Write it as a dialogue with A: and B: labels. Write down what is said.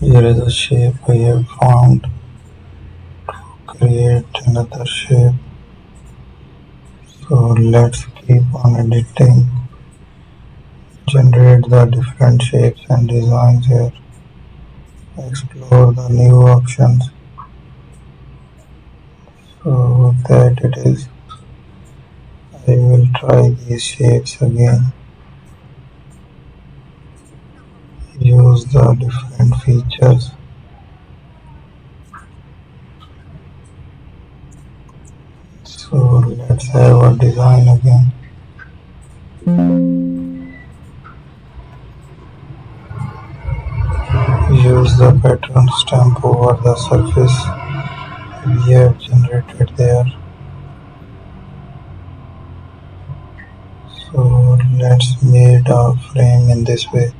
A: Here is a shape I have found. Create another shape. So let's keep on editing. Generate the different shapes and designs here. Explore the new options. So that it is. I will try these shapes again. Use the different features. So let's have a design again. Use the pattern stamp over the surface we have generated there. So let's make a frame in this way.